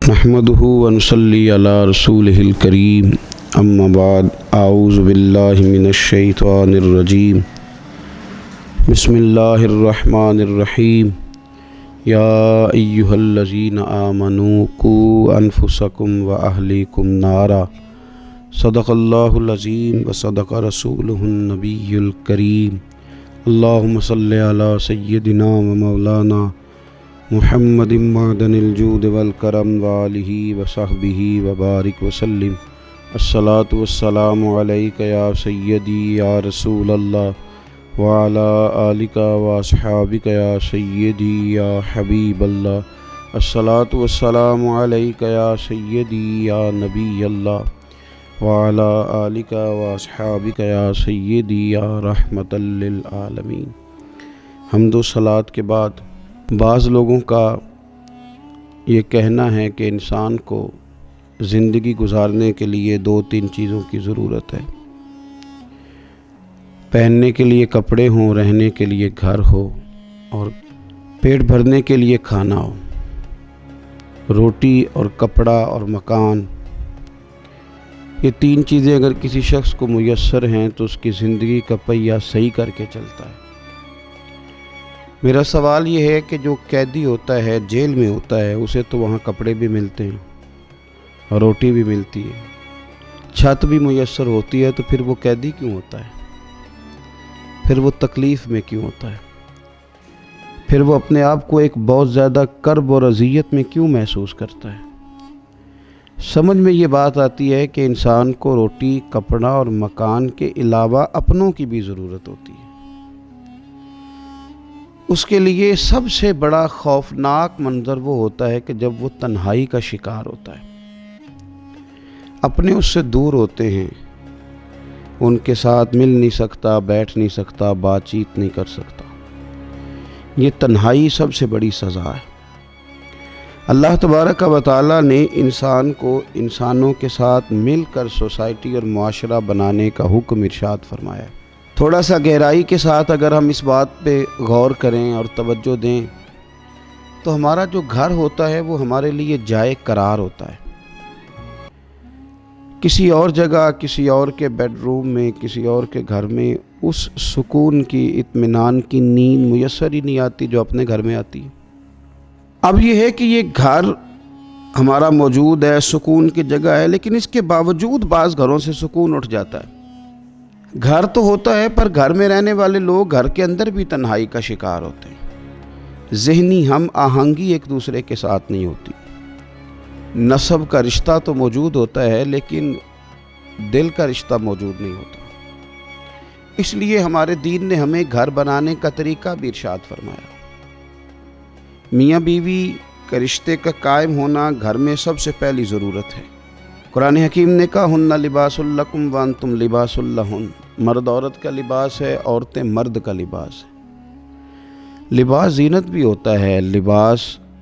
نحمدہ ونصلی علی رسولہ الکریم اما بعد اعوذ باللہ من الشیطان الرجیم بسم اللہ الرحمن الرحیم یا ایہا الذین آمنوا قوا انفسکم واہلیکم نارا صدق اللہ العظیم وصدق رسولہ النبی الکریم اللہم صلی علی سیدنا و مولانا محمد معدن الجود والکرم وآلہ وصحبہ وبارک وسلم الصلاۃ والسلام علیک یا سیدی یا رسول اللہ وعلی آلک واصحابک یا سیدی یا حبیب اللہ الصلاۃ والسلام علیک یا سیدی یا نبی اللہ وعلی آلک واصحابک یا سیدی یا رحمۃ للعالمین۔ حمد و صلاۃ کے بعد بعض لوگوں کا یہ کہنا ہے کہ انسان کو زندگی گزارنے کے لیے 2-3 چیزوں کی ضرورت ہے، پہننے کے لیے کپڑے ہوں، رہنے کے لیے گھر ہو اور پیٹ بھرنے کے لیے کھانا ہو۔ روٹی اور کپڑا اور مکان، یہ 3 چیزیں اگر کسی شخص کو میسر ہیں تو اس کی زندگی کا پہیہ صحیح کر کے چلتا ہے۔ میرا سوال یہ ہے کہ جو قیدی ہوتا ہے، جیل میں ہوتا ہے، اسے تو وہاں کپڑے بھی ملتے ہیں، روٹی بھی ملتی ہے، چھت بھی میسر ہوتی ہے، تو پھر وہ قیدی کیوں ہوتا ہے؟ پھر وہ تکلیف میں کیوں ہوتا ہے؟ پھر وہ اپنے آپ کو ایک بہت زیادہ کرب اور اذیت میں کیوں محسوس کرتا ہے؟ سمجھ میں یہ بات آتی ہے کہ انسان کو روٹی، کپڑا اور مکان کے علاوہ اپنوں کی بھی ضرورت ہوتی ہے۔ اس کے لیے سب سے بڑا خوفناک منظر وہ ہوتا ہے کہ جب وہ تنہائی کا شکار ہوتا ہے، اپنے اس سے دور ہوتے ہیں، ان کے ساتھ مل نہیں سکتا، بیٹھ نہیں سکتا، بات چیت نہیں کر سکتا۔ یہ تنہائی سب سے بڑی سزا ہے۔ اللہ تبارک و تعالیٰ نے انسان کو انسانوں کے ساتھ مل کر سوسائٹی اور معاشرہ بنانے کا حکم ارشاد فرمایا ہے۔ تھوڑا سا گہرائی کے ساتھ اگر ہم اس بات پہ غور کریں اور توجہ دیں تو ہمارا جو گھر ہوتا ہے وہ ہمارے لیے جائے قرار ہوتا ہے۔ کسی اور جگہ، کسی اور کے بیڈ روم میں، کسی اور کے گھر میں اس سکون کی، اطمینان کی نیند میسر ہی نہیں آتی جو اپنے گھر میں آتی ہے۔ اب یہ ہے کہ یہ گھر ہمارا موجود ہے، سکون کی جگہ ہے، لیکن اس کے باوجود بعض گھروں سے سکون اٹھ جاتا ہے۔ گھر تو ہوتا ہے پر گھر میں رہنے والے لوگ گھر کے اندر بھی تنہائی کا شکار ہوتے ہیں۔ ذہنی ہم آہنگی ایک دوسرے کے ساتھ نہیں ہوتی۔ نسب کا رشتہ تو موجود ہوتا ہے لیکن دل کا رشتہ موجود نہیں ہوتا۔ اس لیے ہمارے دین نے ہمیں گھر بنانے کا طریقہ بھی ارشاد فرمایا۔ میاں بیوی کے رشتے کا قائم ہونا گھر میں سب سے پہلی ضرورت ہے۔ قرآن حکیم نے کہا ہن لباس لکم وانتم لباس لہن، مرد عورت کا لباس ہے، عورتیں مرد کا لباس ہے۔ لباس زینت بھی ہوتا ہے، لباس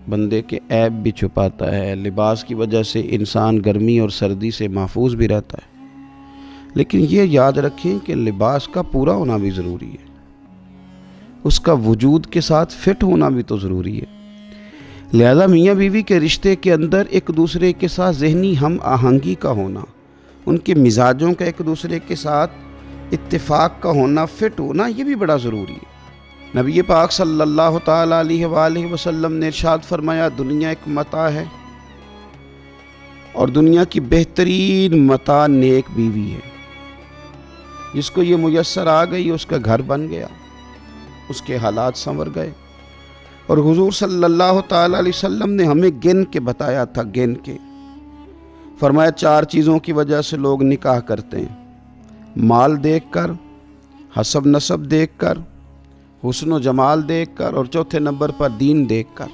بندے کے عیب بھی چھپاتا ہے، لباس کی وجہ سے انسان گرمی اور سردی سے محفوظ بھی رہتا ہے، لیکن یہ یاد رکھیں کہ لباس کا پورا ہونا بھی ضروری ہے، اس کا وجود کے ساتھ فٹ ہونا بھی تو ضروری ہے۔ لہذا میاں بیوی کے رشتے کے اندر ایک دوسرے کے ساتھ ذہنی ہم آہنگی کا ہونا، ان کے مزاجوں کا ایک دوسرے کے ساتھ اتفاق کا ہونا، فٹ ہونا، یہ بھی بڑا ضروری ہے۔ نبی پاک صلی اللہ تعالیٰ علیہ وآلہ وسلم نے ارشاد فرمایا دنیا ایک متاع ہے اور دنیا کی بہترین متاع نیک بیوی ہے۔ جس کو یہ میسر آ گئی اس کا گھر بن گیا، اس کے حالات سنور گئے۔ اور حضور صلی اللہ تعالیٰ علیہ وسلم نے ہمیں گن کے بتایا تھا، گن کے فرمایا 4 چیزوں کی وجہ سے لوگ نکاح کرتے ہیں: مال دیکھ کر، حسب نسب دیکھ کر، حسن و جمال دیکھ کر، اور چوتھے نمبر پر دین دیکھ کر۔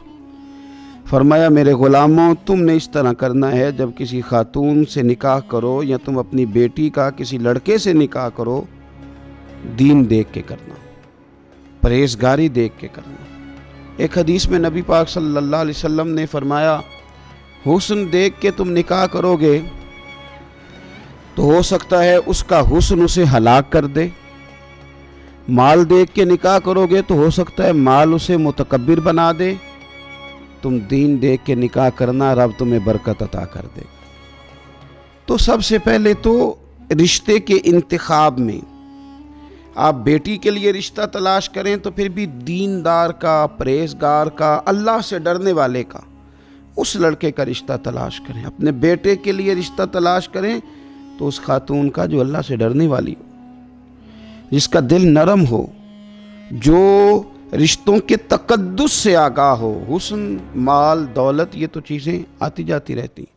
فرمایا میرے غلاموں، تم نے اس طرح کرنا ہے جب کسی خاتون سے نکاح کرو یا تم اپنی بیٹی کا کسی لڑکے سے نکاح کرو، دین دیکھ کے کرنا، پرہیزگاری دیکھ کے کرنا۔ ایک حدیث میں نبی پاک صلی اللہ علیہ وسلم نے فرمایا حسن دیکھ کے تم نکاح کرو گے تو ہو سکتا ہے اس کا حسن اسے ہلاک کر دے، مال دیکھ کے نکاح کرو گے تو ہو سکتا ہے مال اسے متکبر بنا دے، تم دین دیکھ کے نکاح کرنا، رب تمہیں برکت عطا کر دے۔ تو سب سے پہلے تو رشتے کے انتخاب میں آپ بیٹی کے لیے رشتہ تلاش کریں تو پھر بھی دیندار کا، پرہیزگار کا، اللہ سے ڈرنے والے کا، اس لڑکے کا رشتہ تلاش کریں۔ اپنے بیٹے کے لیے رشتہ تلاش کریں تو اس خاتون کا جو اللہ سے ڈرنے والی ہو، جس کا دل نرم ہو، جو رشتوں کے تقدس سے آگاہ ہو۔ حسن، مال، دولت، یہ تو چیزیں آتی جاتی رہتی ہیں۔